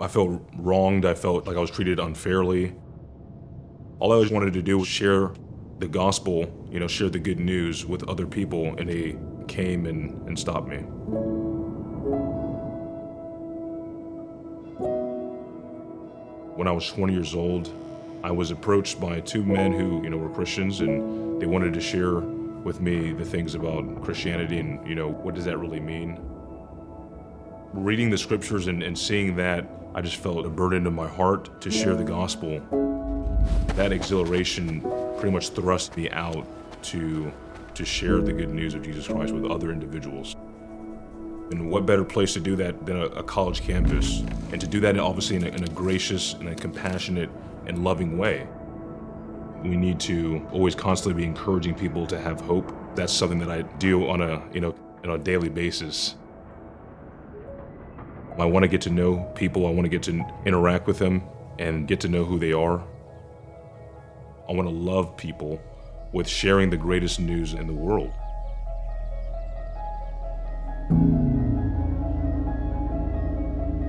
I felt wronged. I felt like I was treated unfairly. All I always wanted to do was share the gospel, share the good news with other people, and they came and stopped me. When I was 20 years old, I was approached by two men who, were Christians, and they wanted to share with me the things about Christianity and, what does that really mean? Reading the scriptures and seeing that, I just felt a burden in my heart to share the gospel. That exhilaration pretty much thrust me out to share the good news of Jesus Christ with other individuals. And what better place to do that than a college campus? And to do that obviously in a gracious and a compassionate and loving way. We need to always constantly be encouraging people to have hope. That's something that I do on a daily basis. I want to get to know people. I want to get to interact with them and get to know who they are. I want to love people with sharing the greatest news in the world.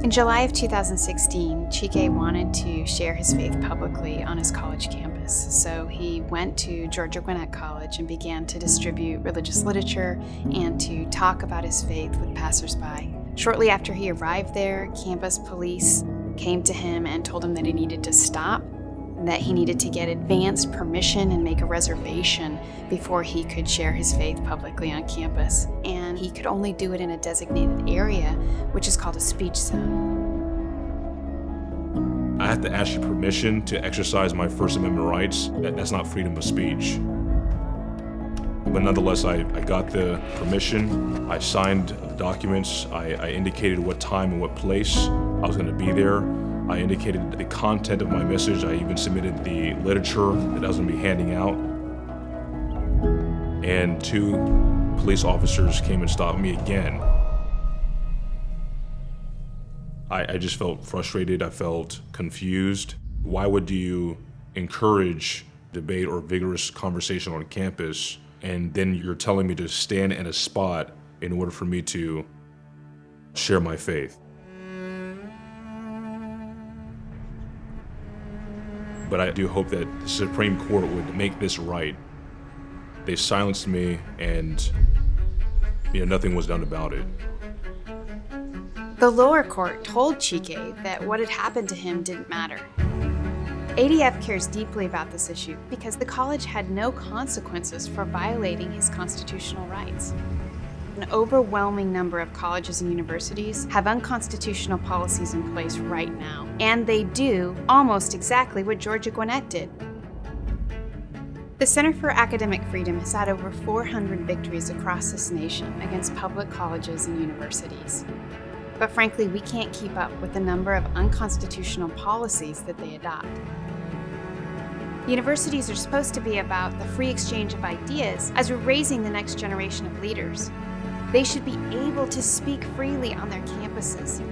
In July of 2016, Chike wanted to share his faith publicly on his college campus, so he went to Gwinnett College and began to distribute religious literature and to talk about his faith with passersby. Shortly after he arrived there, campus police came to him and told him that he needed to stop, and that he needed to get advanced permission and make a reservation before he could share his faith publicly on campus. And he could only do it in a designated area, which is called a speech zone. I have to ask your permission to exercise my First Amendment rights. That's not freedom of speech. But nonetheless, I got the permission. I signed the documents. I indicated what time and what place I was going to be there. I indicated the content of my message. I even submitted the literature that I was going to be handing out. And two police officers came and stopped me again. I just felt frustrated. I felt confused. Why would you encourage debate or vigorous conversation on campus, and then you're telling me to stand in a spot in order for me to share my faith? But I do hope that the Supreme Court would make this right. They silenced me and nothing was done about it. The lower court told Chike that what had happened to him didn't matter. ADF cares deeply about this issue because the college had no consequences for violating his constitutional rights. An overwhelming number of colleges and universities have unconstitutional policies in place right now, and they do almost exactly what Gwinnett did. The Center for Academic Freedom has had over 400 victories across this nation against public colleges and universities. But frankly, we can't keep up with the number of unconstitutional policies that they adopt. Universities are supposed to be about the free exchange of ideas as we're raising the next generation of leaders. They should be able to speak freely on their campuses.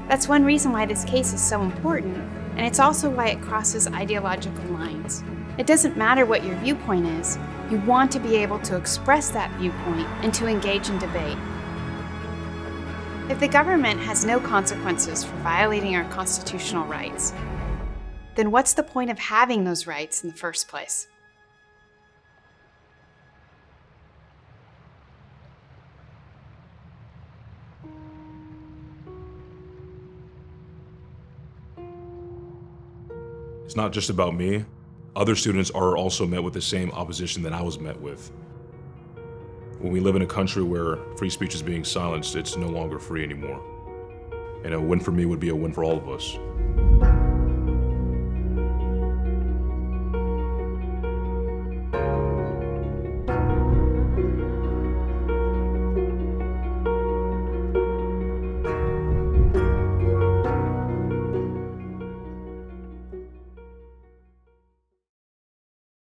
That's one reason why this case is so important, and it's also why it crosses ideological lines. It doesn't matter what your viewpoint is, you want to be able to express that viewpoint and to engage in debate. If the government has no consequences for violating our constitutional rights, then what's the point of having those rights in the first place? It's not just about me. Other students are also met with the same opposition that I was met with. When we live in a country where free speech is being silenced, it's no longer free anymore. And a win for me would be a win for all of us.